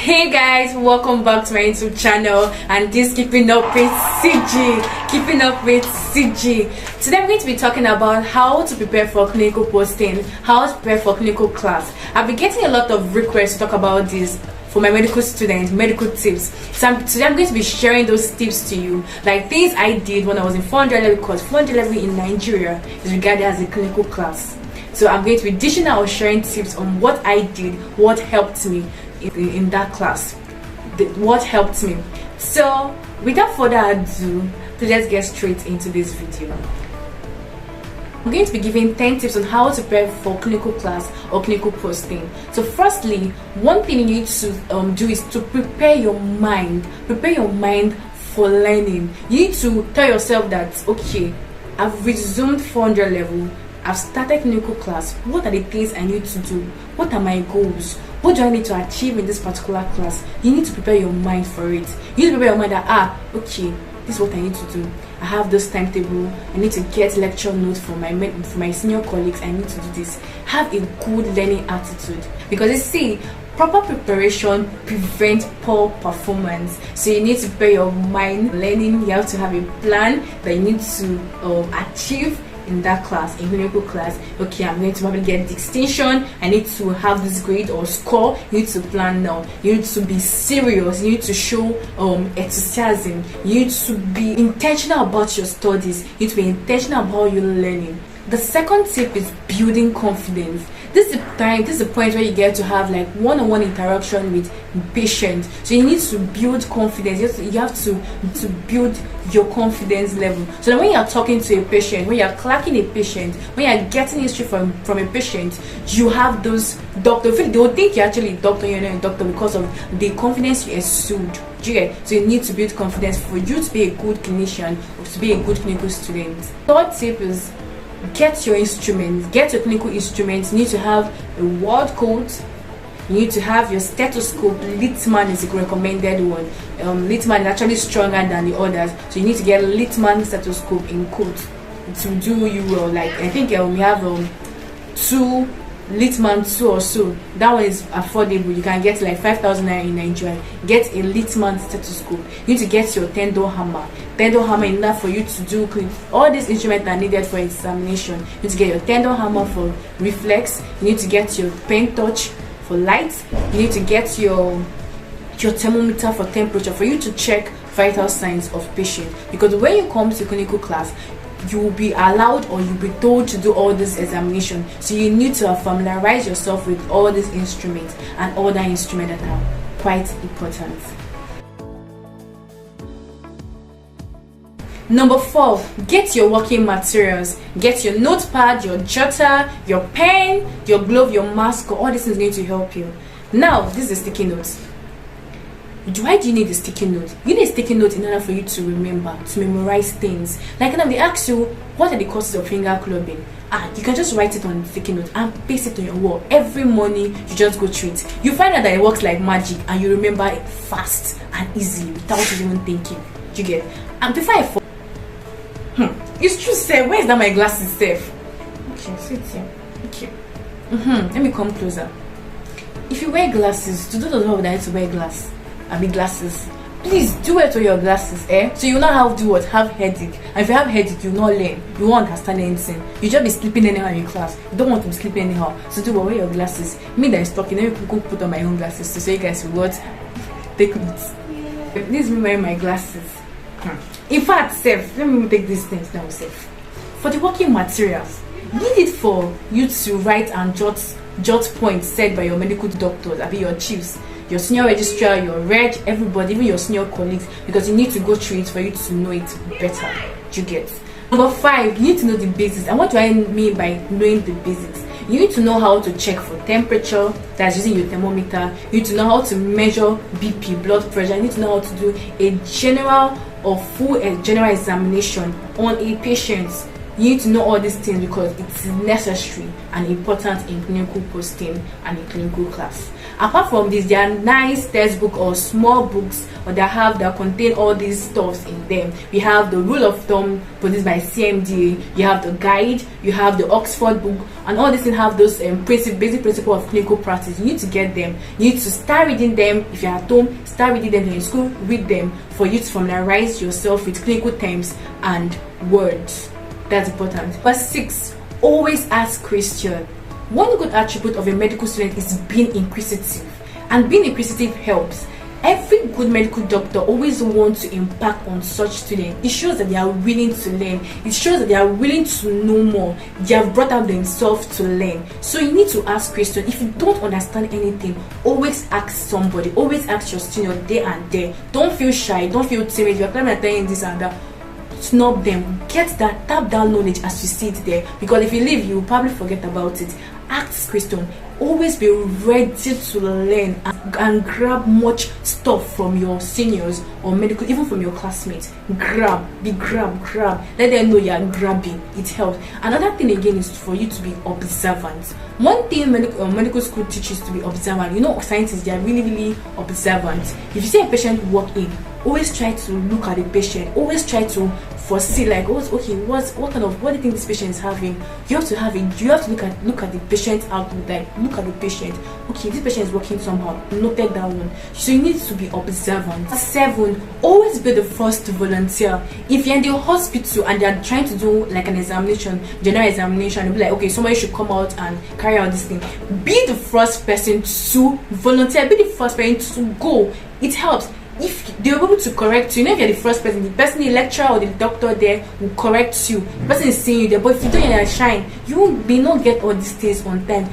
Hey guys, welcome back to my YouTube channel, and this keeping up with CG. Today I'm going to be talking about how to prepare for clinical posting, how to prepare for clinical class. I've been getting a lot of requests to talk about this for my medical students, medical tips. So today I'm going to be sharing those tips to you, like things I did when I was in 400 level, because 400 level in Nigeria is regarded as a clinical class. So I'm going to be dishing out, sharing tips on what I did, what helped me in that class, what helped me. So without further ado, let's get straight into this video. I'm going to be giving 10 tips on how to prepare for clinical class or clinical posting. So firstly, one thing you need to do is to prepare your mind for learning. You need to tell yourself that, okay, I've resumed 400 level, I've started clinical class. What are the things I need to do? What are my goals? What do I need to achieve in this particular class? You need to prepare your mind for it. You need to prepare your mind that, okay, this is what I need to do. I have this timetable. I need to get lecture notes from my senior colleagues. I need to do this. Have a good learning attitude, because you see, proper preparation prevents poor performance. So you need to prepare your mind learning. You have to have a plan that you need to achieve in that class, in clinical class. Okay, I'm going to probably get distinction. I need to have this grade or score. You need to plan now. You need to be serious. You need to show enthusiasm. You need to be intentional about your studies. You need to be intentional about your learning. The second tip is building confidence. This is the point where you get to have like one-on-one interaction with patients. So you need to build confidence. You have to build your confidence level, so that when you are talking to a patient, when you are clerking a patient, when you are getting history from a patient, you have those doctors. They will think you're actually a doctor, you're not a doctor, because of the confidence you exude. So you need to build confidence for you to be a good clinician, or to be a good clinical student. Third tip is get your instruments, get your clinical instruments. You need to have a word coat. You need to have your stethoscope. Littmann is a recommended one. Littmann is actually stronger than the others, so you need to get a Littmann stethoscope in coat to do you well. Like I think we have two Littmann 2 or so. That one is affordable. You can get like 5,000 naira in Nigeria. Get a Littmann stethoscope. You need to get your tendon hammer. Tendon hammer enough for you to do all these instruments are needed for examination. You need to get your tendon hammer for reflex. You need to get your pen touch for light. You need to get your thermometer for temperature, for you to check vital signs of patient. Because when you come to clinical class, you will be allowed, or you'll be told to do all this examination. So you need to familiarize yourself with all these instruments and other instruments that are quite important. Number 4, get your working materials. Get your notepad, your jotter, your pen, your glove, your mask. All these things need to help you. Now, this is sticky notes. Why do you need a sticky note? You need a sticky note in order for you to remember, to memorize things. Like now they ask you, what are the causes of finger clubbing? You can just write it on a sticky note and paste it on your wall. Every morning you just go through it. You find out that it works like magic, and you remember it fast and easily without even thinking. You get? And before I fall, it's true, sir. Where is that my glasses, safe? Okay, sit here. Okay. Let me come closer. If you wear glasses, to do the job, I need to wear glasses. Please do it to your glasses, so you will not have headache. And if you have headache, you will not learn. You won't understand anything. You just be sleeping anyhow in class. You don't want to be sleeping anyhow. So do wear your glasses. Me that is talking, let me go put on my own glasses so you guys will take notes. This is me wearing my glasses. In fact, safe. Let me take these things now, safe. For the working materials, you need it for you to write and jot points said by your medical doctors, your chiefs, your senior registrar, your reg, everybody, even your senior colleagues, because you need to go through it for you to know it better. You get? Number 5, you need to know the basics. And what do I mean by knowing the basics? You need to know how to check for temperature, that's using your thermometer. You need to know how to measure BP, blood pressure. You need to know how to do a general or full general examination on a patient. You need to know all these things because it's necessary and important in clinical posting and in clinical class. Apart from this, there are nice textbook or small books or that contain all these stuffs in them. We have the rule of thumb produced by CMDA, you have the guide, you have the Oxford book, and all these things have those basic principle of clinical practice. You need to get them. You need to start reading them. If you're at home, start reading them. In school, read them for you to familiarize yourself with clinical terms and words. That's important. Verse 6, always ask question. One good attribute of a medical student is being inquisitive, and being inquisitive helps. Every good medical doctor always wants to impact on such students. It shows that they are willing to learn. It shows that they are willing to know more. They have brought up themselves to learn. So you need to ask questions. If you don't understand anything, always ask somebody. Always ask your senior there and there. Don't feel shy. Don't feel timid. You're telling this and that. Snub them. Get that, tap that knowledge as you see it there. Because if you leave, you will probably forget about it. Ask question. Always be ready to learn and grab much stuff from your seniors or medical, even from your classmates. Grab. Let them know you are grabbing. It helps. Another thing again is for you to be observant. One thing medical school teaches to be observant. You know, scientists, they are really observant. If you see a patient walk in, always try to look at the patient. Always try to foresee, like, what do you think this patient is having? You have to look at the patient outlook, like look at the patient. Okay, this patient is working somehow. Noted that one. So you need to be observant. 7, always be the first to volunteer. If you're in the hospital and they're trying to do like an examination, general examination, you'll be like, okay, somebody should come out and carry out this thing. Be the first person to volunteer. Be the first person to go. It helps. If they're able to correct you, if you're the first person, the lecturer or the doctor there will correct you. The person is seeing you there, but if you don't shine, you won't get all these things on time.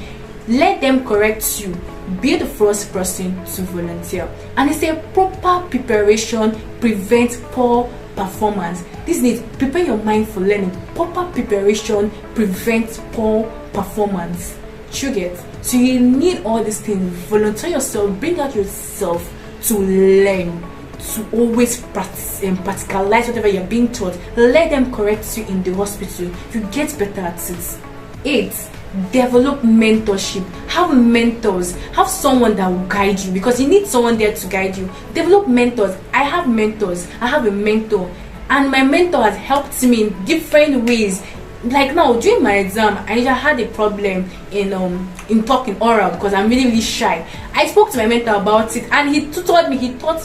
Let them correct you. Be the first person to volunteer. And it's a proper preparation prevents poor performance. This needs prepare your mind for learning. Proper preparation prevents poor performance. You get? So you need all these things. Volunteer yourself. Bring out yourself to learn, to always practice and practicalize whatever you're being taught. Let them correct you in the hospital. You get better at it. 8, develop mentorship. Have mentors. Have someone that will guide you, because you need someone there to guide you. Develop mentors. I have mentors. I have a mentor, and my mentor has helped me in different ways. Like now, during my exam, I had a problem in talking oral because I'm really shy. I spoke to my mentor about it, and he taught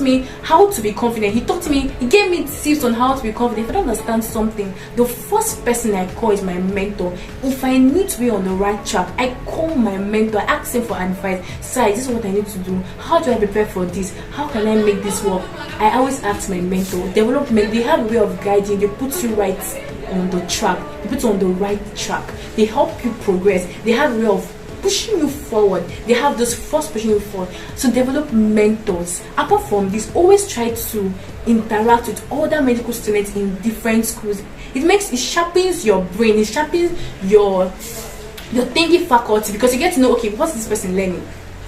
me how to be confident. He gave me tips on how to be confident. If I don't understand something, the first person I call is my mentor. If I need to be on the right track, I call my mentor. I ask him for advice. Sir, this is what I need to do. How do I prepare for this? How can I make this work? I always ask my mentor. Development, they have a way of guiding. They put you right on the track. They put you on the right track. They help you progress. They have a way of pushing you forward. They have this force pushing you forward. So develop mentors. Apart from this, always try to interact with other medical students in different schools. It sharpens your brain. It sharpens your thinking faculty, because you get to know, okay, what's this person learning?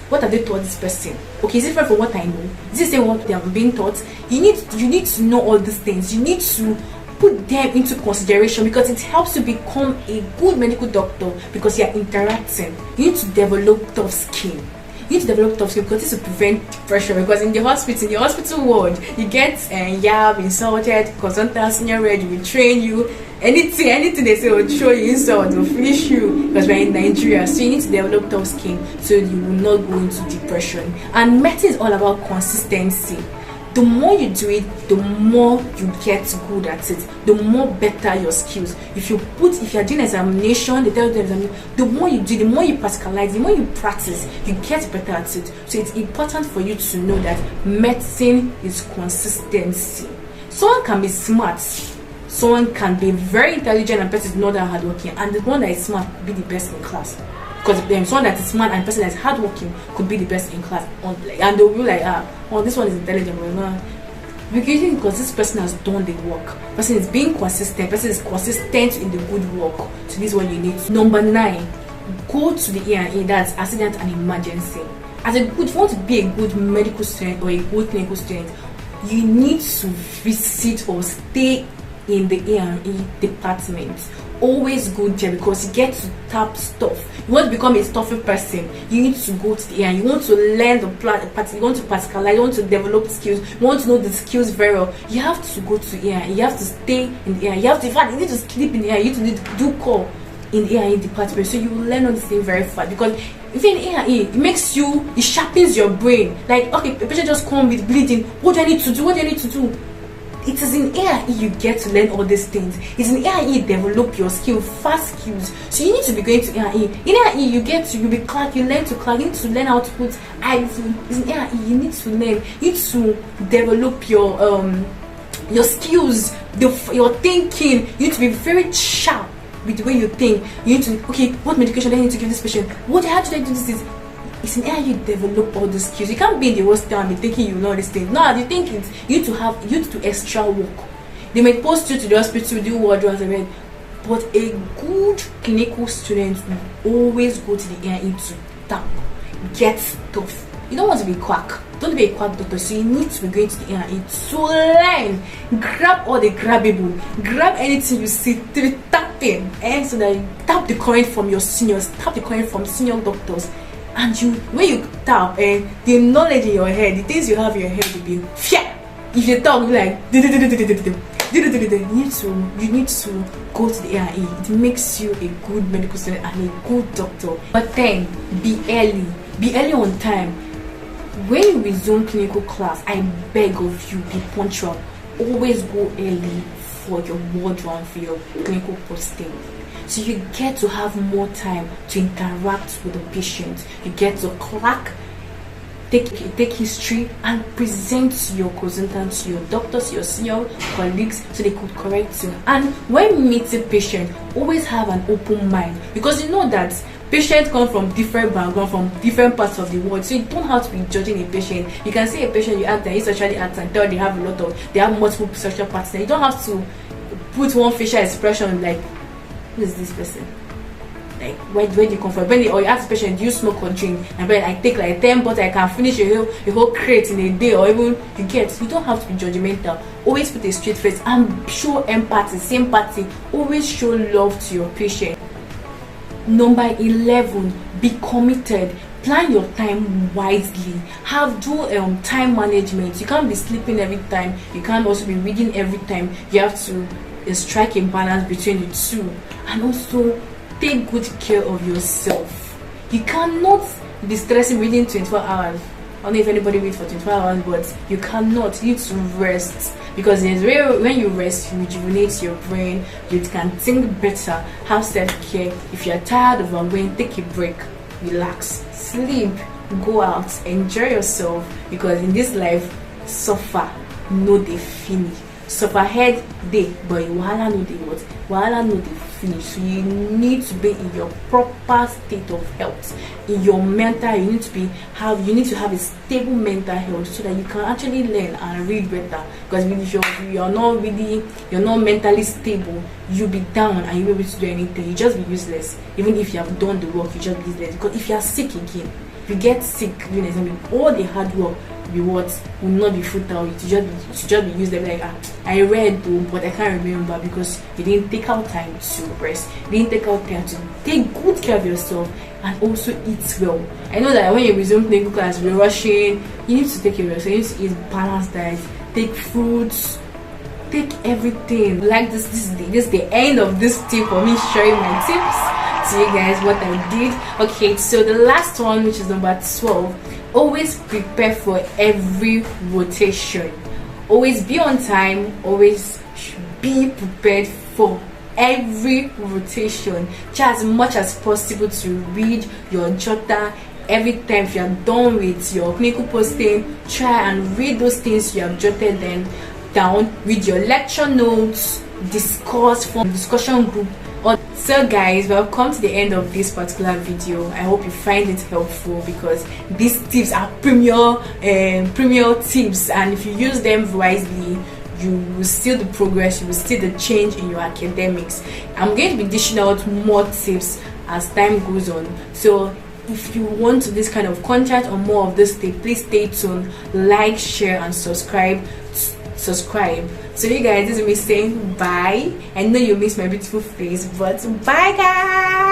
What have they taught this person? Okay, is it different from what I know? Is this the same what they have been taught? You need to know all these things. You need to put them into consideration, because it helps you become a good medical doctor, because you are interacting. You need to develop tough skin. Because this will prevent pressure. Because in the hospital world, you get insulted, consultant, senior reg will train you. Anything they say will throw you insult, will finish you, because we're in Nigeria. So you need to develop tough skin so you will not go into depression. And medicine is all about consistency. The more you do it, the more you get good at it, the more better your skills. If you're doing examination, they tell you the examination, the more you do, the more you practicalize, the more you practice, you get better at it. So it's important for you to know that medicine is consistency. Someone can be smart, someone can be very intelligent, and person is not that hardworking, and the one that is smart will be the best in class. Because someone that is smart and person that is hardworking could be the best in class, and they'll be like, this one is intelligent, but not. Because this person has done the work. Person is being consistent. Person is consistent in the good work. So this is what you need. Number 9, go to the E&E. That's accident and emergency. If you want to be a good medical student or a good clinical student, you need to visit or stay in the E&E department. always go there because you get to tap stuff. You want to become a stuffy person, you need to go to the AI. You want to learn the you want to practicalize, you want to develop skills, you want to know the skills very well, you have to go to AI. You have to stay in the AI. You have to, in fact, you need to sleep in the AI. You need to do call in the AI department, so you will learn all this thing very fast. Because if you're in AI, it makes you, it sharpens your brain. Like, okay, a patient just come with bleeding, what do I need to do? What do I need to do? It is in AI you get to learn all these things. It's in AI you develop your fast skills. So you need to be going to AI. In AI you be clerk, you learn to clerk, you need to learn how to put IVs. It's in AI you need to learn, you need to develop your skills, your thinking. You need to be very sharp with the way you think. You need to, okay, what medication do I need to give this patient? How should I do this? It's in AI you develop all the skills. You can't be in the hostel and be thinking you know this thing. No, you think it's you need to do extra work. They may post you to the hospital, do wardrobes, but a good clinical student will always go to the AI to tap, get stuff. You don't want to be quack. Don't be a quack doctor. So you need to be going to the AI to learn. Grab all the grabbable. Grab anything you see to be tapping. And so that you tap the current from your seniors, tap the current from senior doctors. And when you tap, and the knowledge in your head, the things you have in your head will be fia. If you talk, you're like you need to go to the AI. It makes you a good medical student and a good doctor. But then be early on time. When you resume clinical class, I beg of you, be punctual. Always go early for your ward round, for your clinical posting. So you get to have more time to interact with the patient. You get to clerk, take history, and present to your consultants, your doctors, your senior colleagues, so they could correct you. And when meeting patient, always have an open mind, because you know that patients come from different backgrounds, from different parts of the world. So you don't have to be judging a patient. You can see a patient, you act and he sexually acts and tell they have multiple sexual partners. You don't have to put one facial expression like, who is this person? Like, where do you come from? Or you ask the patient, do you smoke or drink? And when I take like 10 bottles, I can finish a whole crate in a day, or even you don't have to be judgmental. Always put a straight face and show empathy, sympathy. Always show love to your patient. Number 11, be committed. Plan your time wisely. Do time management. You can't be sleeping every time. You can't also be reading every time. You have to strike a balance between the two. And also take good care of yourself. You cannot be stressing within 24 hours. I don't know if anybody reads for 24 hours, but you cannot. You need to rest, because when you rest, you rejuvenate your brain. You can think better. Have self-care. If you're tired of going, take a break, relax, sleep, go out, enjoy yourself, because in this life, suffer no dey finish. Suffer head day, but wahala no dey what? Wahala no dey finish. So you need to be in your proper state of health. In your mental, you need to have a stable mental health, so that you can actually learn and read better. Because if you're not mentally stable, you'll be down and you'll be able to do anything. You just be useless. Even if you have done the work, you just be useless. Because if you are sick again, if you get sick, all the hard work will not be futile. You should just be used like, I read though, but I can't remember, because you didn't take out time to rest. You didn't take out time to take good care of yourself and also eat well. I know that when you resume clinical class, you're rushing. You need to take care of yourself. You need to eat balanced diet, take fruits, take everything. Like this is the end of this tip for me sharing my tips to you guys, what I did. Okay, so the last one, which is number 12, always prepare for every rotation. Always be on time. Always be prepared for every rotation. Try as much as possible to read your jotter every time. If you are done with your clinical posting, try and read those things you have jotted them down. Read your lecture notes, discuss from discussion group. So guys, we have come to the end of this particular video. I hope you find it helpful, because these tips are premier tips, and if you use them wisely, you will see the progress, you will see the change in your academics. I'm going to be dishing out more tips as time goes on. So if you want this kind of content or more of this tip, please stay tuned, like, share and subscribe subscribe. So you guys, this is me saying bye. I know you miss my beautiful face, but bye guys.